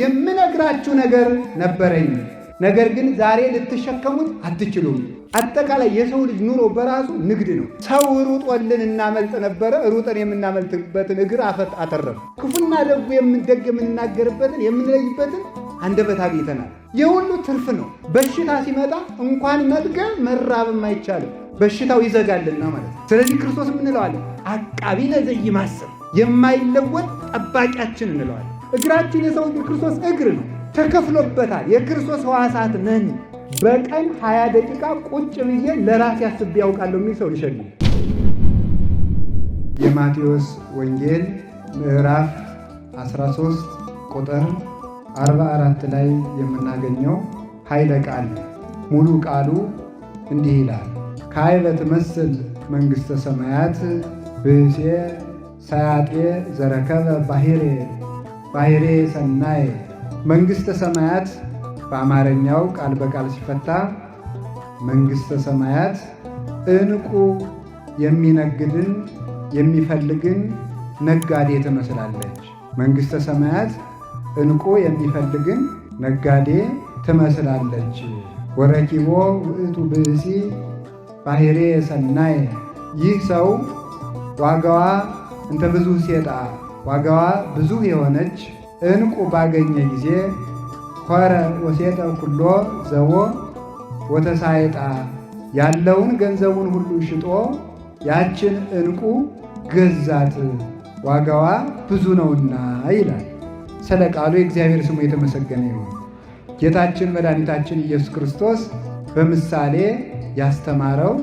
የምነግራችሁ ነገር ነበረኝ፣ ነገር ግን ዛሬ ልትሸከሙት አትችሉም። አጠቃላይ የሰው ልጅ ኑሮ በራሱ ንግድ ነው። ሰው ሩጦልን እናመልጥ ነበረ፣ ሩጠን የምናመልጥበትን እግር አተረፍ። ክፉና ደግ የምንናገርበትን የምንለይበትን አንደበት አግኝተናል። የሁሉ ትርፍ ነው። በሽታ ሲመጣ እንኳን መጥገብ መራብም አይቻልም፣ በሽታው ይዘጋልና ማለት ነው። ስለዚህ ክርስቶስ እንለዋለን አቃቢነ ዘኢይማስን፣ የማይለወጥ ጠባቂያችን እንለዋለን። እግራችን የሰው ክርስቶስ እግር ነው፣ ተከፍሎበታል። የክርስቶስ ሕዋሳት ነን። በቀን 20 ደቂቃ ቁጭ ብዬ ለራሴ አስቤ ያውቃለሁ የሚል ሰው ሊሸልም። የማቴዎስ ወንጌል ምዕራፍ 13 ቁጥር 44 ላይ የምናገኘው ኃይለ ቃል ሙሉ ቃሉ እንዲህ ይላል። ካዕበ ትመስል መንግሥተ ሰማያት ብእሴ ሰያጤ ዘረከበ ባሕሬ ሰናይ። መንግሥተ ሰማያት በአማርኛው ቃል በቃል ሲፈታ መንግሥተ ሰማያት ዕንቁ የሚነግድን የሚፈልግን ነጋዴ ትመስላለች። መንግሥተ ሰማያት ዕንቁ የሚፈልግን ነጋዴ ትመስላለች። ወረኪቦ ውእቱ ብእሲ ባሕሬ ሰናይ። ይህ ሰው ዋጋዋ እንተ ብዙ ሴጣ፣ ዋጋዋ ብዙ የሆነች ዕንቁ ባገኘ ጊዜ ሆረ ወሴጠ ኩሎ ዘቦ ወተሳይጣ፣ ያለውን ገንዘቡን ሁሉ ሽጦ ያችን ዕንቁ ገዛት፣ ዋጋዋ ብዙ ነውና ይላል። ስለ ቃሉ የእግዚአብሔር ስሙ የተመሰገነ ይሁን። ጌታችን መድኃኒታችን ኢየሱስ ክርስቶስ በምሳሌ ያስተማረው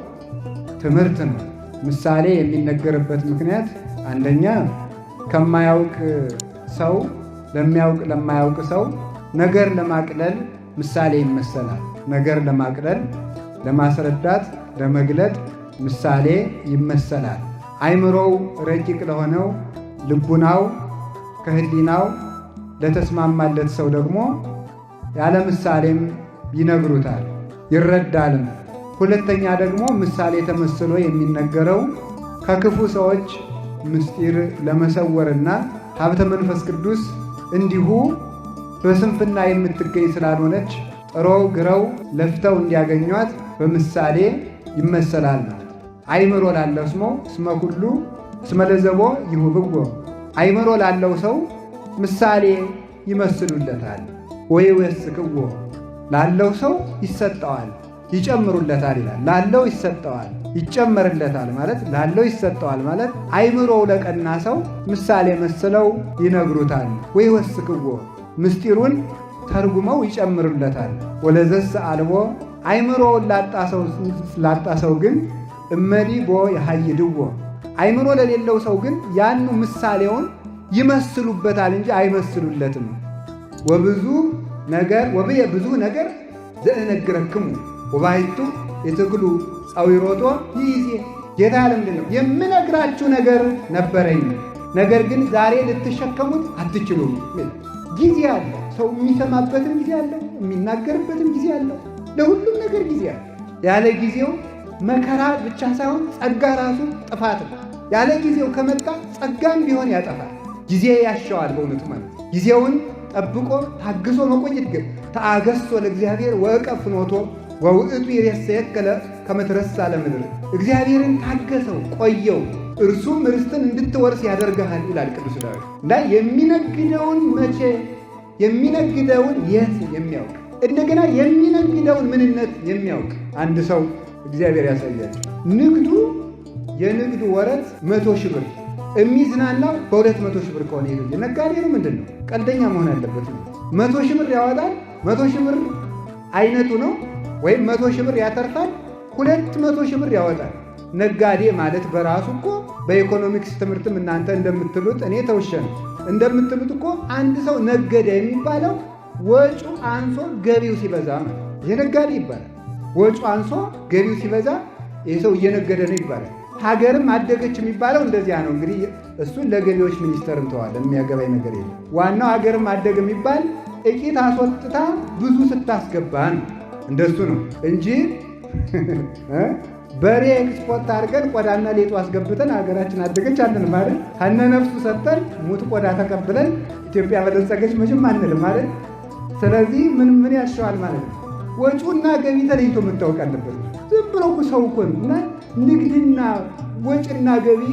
ትምህርት ነው። ምሳሌ የሚነገርበት ምክንያት አንደኛ ከማያውቅ ሰው ለማያውቅ ሰው ነገር ለማቅለል ምሳሌ ይመሰላል። ነገር ለማቅለል፣ ለማስረዳት፣ ለመግለጥ ምሳሌ ይመሰላል። አይምሮው ረቂቅ ለሆነው ልቡናው ከህሊናው ለተስማማለት ሰው ደግሞ ያለ ምሳሌም ይነግሩታል፣ ይረዳልም። ሁለተኛ ደግሞ ምሳሌ ተመስሎ የሚነገረው ከክፉ ሰዎች ምስጢር ለመሰወርና ሀብተ መንፈስ ቅዱስ እንዲሁ በስንፍና የምትገኝ ስላልሆነች ጥረው ግረው ለፍተው እንዲያገኟት በምሳሌ ይመሰላል ማለት። አይምሮ ላለው እስመ ሁሉ እስመ ለዘቦ ይሁብዎ፣ አይምሮ ላለው ሰው ምሳሌ ይመስሉለታል። ወይወስክዎ፣ ላለው ሰው ይሰጠዋል ይጨምሩለታል ይላል። ላለው ይሰጠዋል ይጨመርለታል ማለት ላለው ይሰጠዋል ማለት አይምሮው ለቀና ሰው ምሳሌ መስለው ይነግሩታል። ወይወስክዎ፣ ምስጢሩን ተርጉመው ይጨምሩለታል። ወለዘስ አልቦ፣ አይምሮውን ላጣ ሰው ግን እመዲ ቦ ያሃይድዎ፣ አይምሮ ለሌለው ሰው ግን ያኑ ምሳሌውን ይመስሉበታል እንጂ አይመስሉለትም። ወብዙ ነገር ዘእነግረክሙ ወባሕቱ የትክሉ ጻዊሮቶ ይይዜ። ጌታ ለምንድን ነው የምነግራችሁ ነገር ነበረኝ፣ ነገር ግን ዛሬ ልትሸከሙት አትችሉም። ጊዜ አለ። ሰው የሚሰማበትም ጊዜ አለው፣ የሚናገርበትም ጊዜ አለው። ለሁሉም ነገር ጊዜ አለ። ያለ ጊዜው መከራ ብቻ ሳይሆን ጸጋ ራሱ ጥፋት ነው። ያለ ጊዜው ከመጣ ጸጋም ቢሆን ያጠፋል። ጊዜ ያሻዋል በእውነቱ ማለት ጊዜውን ጠብቆ ታግሶ መቆየት ግን ተአገሶ ለእግዚአብሔር ወእቀብ ፍኖቶ ወውእቱ ይሬሰየከ ከመ ትረሳ ለምድር። እግዚአብሔርን ታገሰው ቆየው፣ እርሱም ርስትን እንድትወርስ ያደርግሃል ይላል ቅዱስ ዳዊት። እና የሚነግደውን መቼ የሚነግደውን የት የሚያውቅ እንደገና የሚነግደውን ምንነት የሚያውቅ አንድ ሰው እግዚአብሔር ያሳያል። የንግዱ ወረት 100 ሺህ ብር የሚዝናናው በ200 ሺህ ብር ከሆነ ይሄ ነጋዴ ነው። ምንድን ነው ቀልደኛ መሆን ያለበት ነው። 100 ሺህ ብር ያወጣል። 100 ሺህ ብር አይነቱ ነው። ወይም 100 ሺህ ብር ያተርፋል፣ 200 ሺህ ብር ያወጣል። ነጋዴ ማለት በራሱ እኮ በኢኮኖሚክስ ትምህርትም እናንተ እንደምትሉት እኔ ተውሸን እንደምትሉት እኮ አንድ ሰው ነገደ የሚባለው ወጩ አንሶ ገቢው ሲበዛ ነው። የነጋዴ ይባላል። ወጩ አንሶ ገቢው ሲበዛ ይህ ሰው እየነገደ ነው ይባላል። ሀገርም አደገች የሚባለው እንደዚያ ነው። እንግዲህ እሱን ለገቢዎች ሚኒስቴር እንተዋለን፣ የሚያገባኝ ነገር የለም። ዋናው ሀገርም አደገ የሚባል ጥቂት አስወጥታ ብዙ ስታስገባ ነው። እንደሱ ነው እንጂ በሬ ኤክስፖርት አድርገን ቆዳና ሌጦ አስገብተን ሀገራችን አደገች አለን ማለት ከነ ነፍሱ ሰጥተን ሙት ቆዳ ተቀብለን ኢትዮጵያ በለጸገች መቼም አንልም ማለት። ስለዚህ ምን ያሻዋል ማለት ነው። ወጪውና ገቢ ተለይቶ መታወቅ አለበት። ዝም ብሎ ሰው እኮ እና ንግድና ወጪና ገቢ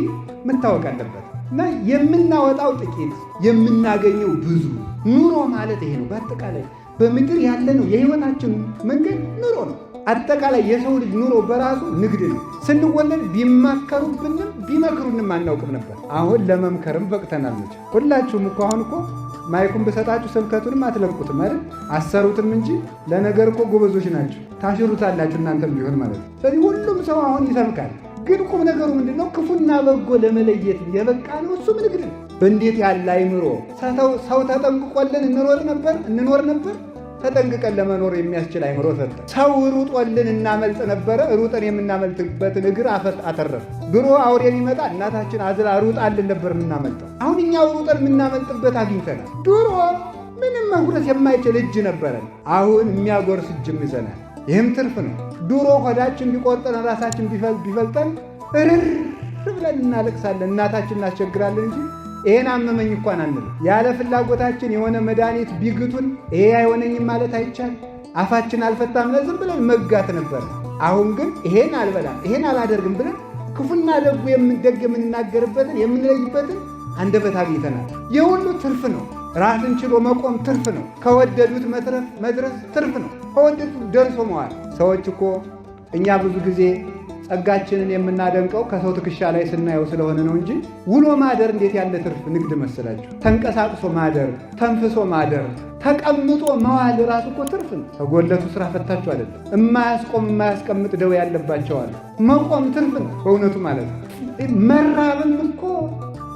መታወቅ አለበት። እና የምናወጣው ጥቂት የምናገኘው ብዙ። ኑሮ ማለት ይሄ ነው። በአጠቃላይ በምድር ያለ ነው የህይወታችን መንገድ ኑሮ ነው። አጠቃላይ የሰው ልጅ ኑሮ በራሱ ንግድ ነው። ስንወለድ ቢማከሩብንም ቢመክሩንም አናውቅም ነበር። አሁን ለመምከርም በቅተናል። ሁላችሁም እኮ አሁን እኮ ማይኩን በሰጣችሁ ስብከቱንም አትለቁትም አይደል? አሰሩትም እንጂ ለነገር እኮ ጎበዞች ናቸው። ታሽሩታላችሁ እናንተም ቢሆን ማለት ነው። ስለዚህ ሁሉም ሰው አሁን ይሰብካል። ግን ቁም ነገሩ ምንድነው? ክፉና በጎ ለመለየት የበቃ ነው። እሱም ንግድ ነው። በእንዴት ያለ አይምሮ ሰው ተጠንቅቆልን እንኖር ነበር። ተጠንቅቀን ለመኖር የሚያስችል አይምሮ ሰጠ። ሰው ሩጦልን እናመልጥ ነበረ። ሩጠን የምናመልጥበትን እግር አተረፍ። ድሮ አውሬ ቢመጣ እናታችን አዝላ ሩጣልን ነበር የምናመልጠው። አሁን እኛው ሩጠን የምናመልጥበት አግኝተናል። ድሮ ምንም መጉረስ የማይችል እጅ ነበረን። አሁን የሚያጎርስ እጅም ይዘናል። ይህም ትርፍ ነው። ድሮ ሆዳችን ቢቆርጠን ራሳችን ቢፈልጠን እርር ብለን እናለቅሳለን፣ እናታችን እናስቸግራለን እንጂ ይሄን አመመኝ እንኳን አንልም። ያለ ፍላጎታችን የሆነ መድኃኒት ቢግቱን ይሄ አይሆነኝም ማለት አይቻልም። አፋችን አልፈታም ዝም ብለን መጋት ነበር። አሁን ግን ይሄን አልበላም ይሄን አላደርግም ብለን ክፉና ደጉ የምንናገርበትን የምንለይበትን አንደበት አግኝተናል። የሁሉ ትርፍ ነው። ራስን ችሎ መቆም ትርፍ ነው። ከወደዱት መድረስ ትርፍ ነው። ከወደዱት ደርሶ መዋል። ሰዎች እኮ እኛ ብዙ ጊዜ ጸጋችንን የምናደንቀው ከሰው ትከሻ ላይ ስናየው ስለሆነ ነው እንጂ ውሎ ማደር እንዴት ያለ ትርፍ ንግድ መሰላችሁ? ተንቀሳቅሶ ማደር፣ ተንፍሶ ማደር፣ ተቀምጦ መዋል ራሱ እኮ ትርፍ ነው። ተጎለቱ ስራ ፈታችሁ አይደለም። የማያስቀምጥ ደዌ ያለባቸዋል። መቆም ትርፍ ነው በእውነቱ ማለት ነው። መራብም እኮ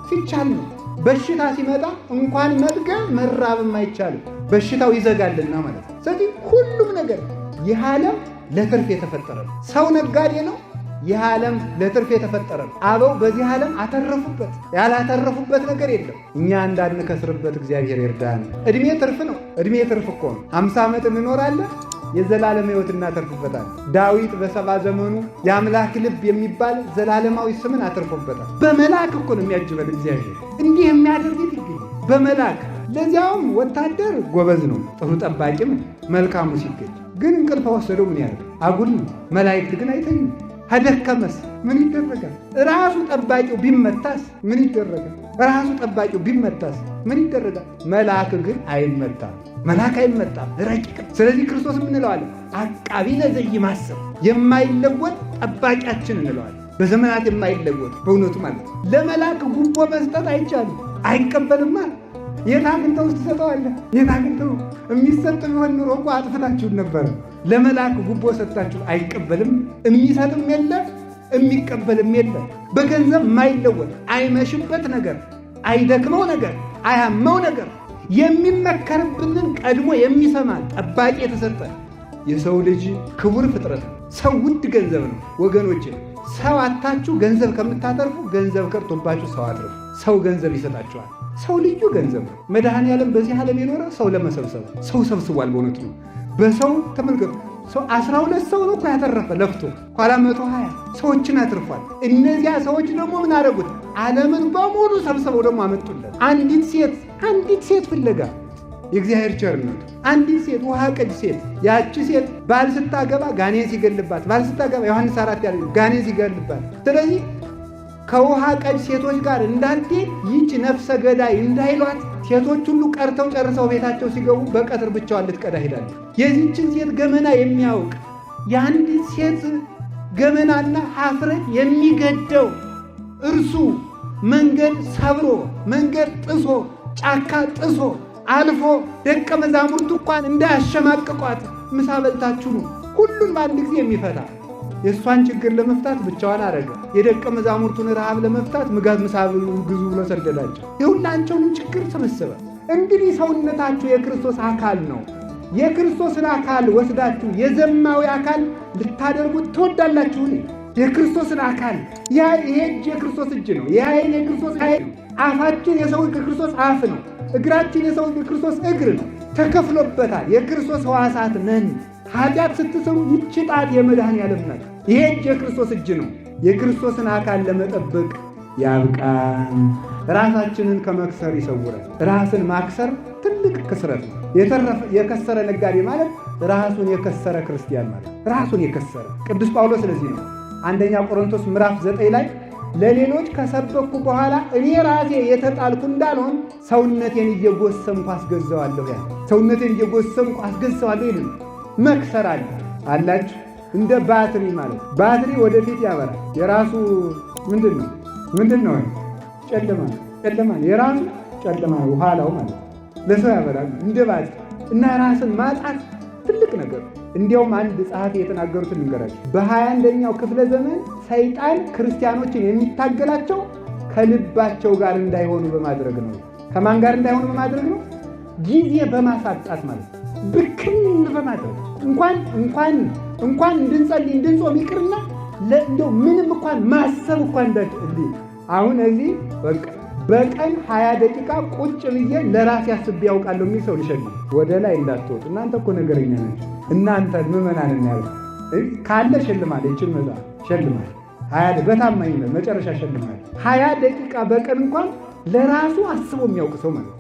ሲቻል ነው። በሽታ ሲመጣ እንኳን መጥገብ መራብም አይቻልም። በሽታው ይዘጋልና ማለት ነው። ስለዚህ ሁሉም ነገር ይህ ዓለም ለትርፍ የተፈጠረ ነው። ሰው ነጋዴ ነው። ይህ ዓለም ለትርፍ የተፈጠረ ነው። አበው በዚህ ዓለም አተረፉበት። ያላተረፉበት ነገር የለም። እኛ እንዳንከስርበት እግዚአብሔር ይርዳን። ዕድሜ ትርፍ ነው። ዕድሜ ትርፍ እኮ ነው። 50 ዓመት እንኖራለን፣ የዘላለም ሕይወት እናተርፍበታል። ዳዊት በ70 ዘመኑ የአምላክ ልብ የሚባል ዘላለማዊ ስምን አተርፎበታል። በመልአክ እኮ ነው የሚያጅበን እግዚአብሔር። እንዲህ የሚያደርግት ይገኝ በመልአክ። ለዚያውም ወታደር ጎበዝ ነው፣ ጥሩ ጠባቂም መልካሙ ሲገኝ ግን እንቅልፍ ወሰደው ምን ያደርግ? አጉል ነው። መላእክት ግን አይተኙም። ከደከመስ ምን ይደረጋል? ራሱ ጠባቂው ቢመታስ ምን ይደረጋል? ራሱ ጠባቂው ቢመታስ ምን ይደረጋል? መልአክ ግን አይመታም። መልአክ አይመታም፣ ረቂቅ። ስለዚህ ክርስቶስ እንለዋለን አቃቢነ ዘኢይማስብ፣ የማይለወጥ ጠባቂያችን እንለዋለን። በዘመናት የማይለወጥ በእውነቱ ማለት ነው። ለመልአክ ጉቦ መስጠት አይቻልም፣ አይቀበልማ። የት አግኝተው ውስጥ ትሰጠዋለህ? የት አግኝተው? የሚሰጥ ቢሆን ኑሮ እኮ አጥፍታችሁን ነበረ። ለመልአክ ጉቦ ሰጥታችሁ አይቀበልም። የሚሰጥም የለ የሚቀበልም የለ። በገንዘብ የማይለወጥ አይመሽበት ነገር፣ አይደክመው ነገር፣ አያመው ነገር፣ የሚመከርብንን ቀድሞ የሚሰማ ጠባቂ የተሰጠ የሰው ልጅ ክቡር ፍጥረት ነው። ሰው ውድ ገንዘብ ነው ወገኖች። ሰው አታችሁ ገንዘብ ከምታተርፉ ገንዘብ ቀርቶባችሁ ሰው አትርፉ። ሰው ገንዘብ ይሰጣችኋል። ሰው ልዩ ገንዘብ ነው። መድኃኔዓለም በዚህ ዓለም የኖረ ሰው ለመሰብሰብ ሰው ሰብስቧል። በእውነቱ ነው። በሰው ተመልከቱ። ሰው 12 ሰው ነው እኮ ያተረፈ ለፍቶ፣ ኋላ 120 ሰዎችን አትርፏል። እነዚያ ሰዎች ደግሞ ምን አደረጉት? ዓለምን በሙሉ ሰብስበው ደግሞ አመጡለት። አንዲት ሴት ፍለጋ የእግዚአብሔር ቸርነቱ። አንዲት ሴት ውሃ ቀጅ ሴት። ያቺ ሴት ባል ስታገባ ጋኔን ሲገልባት፣ ባል ስታገባ ዮሐንስ 4 ያለ ጋኔን ሲገልባት፣ ስለዚህ ከውሃ ቀጅ ሴቶች ጋር እንዳትሄድ ይህች ነፍሰ ገዳይ እንዳይሏት ሴቶች ሁሉ ቀርተው ጨርሰው ቤታቸው ሲገቡ በቀትር ብቻዋን ልትቀዳ ሄዳለች። የዚህችን ሴት ገመና የሚያውቅ የአንዲት ሴት ገመናና ኀፍረት የሚገደው እርሱ መንገድ ሰብሮ መንገድ ጥሶ ጫካ ጥሶ አልፎ ደቀ መዛሙርቱ እንኳን እንዳያሸማቅቋት ምሳ በልታችሁ ነው ሁሉን በአንድ ጊዜ የሚፈታ የእሷን ችግር ለመፍታት ብቻዋን አረገ። የደቀ መዛሙርቱን ረሃብ ለመፍታት ምሳ ግዙ ብሎ ሰደዳቸው። የሁላቸውንም ችግር ሰበሰበ። እንግዲህ ሰውነታችሁ የክርስቶስ አካል ነው። የክርስቶስን አካል ወስዳችሁ የዘማዊ አካል ልታደርጉት ትወዳላችሁ። የክርስቶስን አካል ይሄ እጅ የክርስቶስ እጅ ነው። ይህ ዓይን የክርስቶስ ዓይን ነው። አፋችን የሰው የክርስቶስ አፍ ነው። እግራችን የሰው የክርስቶስ እግር ነው። ተከፍሎበታል። የክርስቶስ ሕዋሳት ነን። ኃጢአት ስትሰሩ ይህች ጣት የመድኃኔዓለም ናት። ይሄ እጅ የክርስቶስ እጅ ነው። የክርስቶስን አካል ለመጠበቅ ያብቃን። ራሳችንን ከመክሰር ይሰውረን። ራስን ማክሰር ትልቅ ክስረት ነው። የከሰረ ነጋዴ ማለት ራሱን የከሰረ ክርስቲያን ማለት ራሱን የከሰረ ቅዱስ ጳውሎስ ስለዚህ ነው አንደኛ ቆሮንቶስ ምዕራፍ 9 ላይ ለሌሎች ከሰበኩ በኋላ እኔ ራሴ የተጣልኩ እንዳልሆን ሰውነቴን እየጎሰምኩ አስገዛዋለሁ። ያ ሰውነቴን እየጎሰምኩ አስገዛዋለሁ ይልን መክሰር አላችሁ። እንደ ባትሪ ማለት ባትሪ ወደፊት ያበራል። የራሱ ምንድን ነው? ጨለማ የራሱ ጨለማ ኋላው ማለት ለሰው ያበራል እንደ ባትሪ እና ራስን ማጣት ትልቅ ነገር። እንዲያውም አንድ ጸሐፊ የተናገሩትን ልንገራችሁ። በ21ኛው ክፍለ ዘመን ሰይጣን ክርስቲያኖችን የሚታገላቸው ከልባቸው ጋር እንዳይሆኑ በማድረግ ነው። ከማን ጋር እንዳይሆኑ በማድረግ ነው? ጊዜ በማሳጣት ማለት ብክን በማድረግ እንኳን እንድንጸልይ እንድንጾም ይቅርና እንደው ምንም እንኳን ማሰብ እንኳን እንዲህ አሁን እዚህ በቀን 20 ደቂቃ ቁጭ ብዬ ለራሴ አስቤ ያውቃለሁ የሚል ሰው ልሸልም። ወደ ላይ እንዳትወጡ እናንተ እኮ ነገረኛ ናቸው። እናንተ ምዕመናን ያለ ካለ ሸልማል። ይችን መዛ ሸልማል 20 በታማኝነት መጨረሻ ሸልማል። 20 ደቂቃ በቀን እንኳን ለራሱ አስቦ የሚያውቅ ሰው ማለት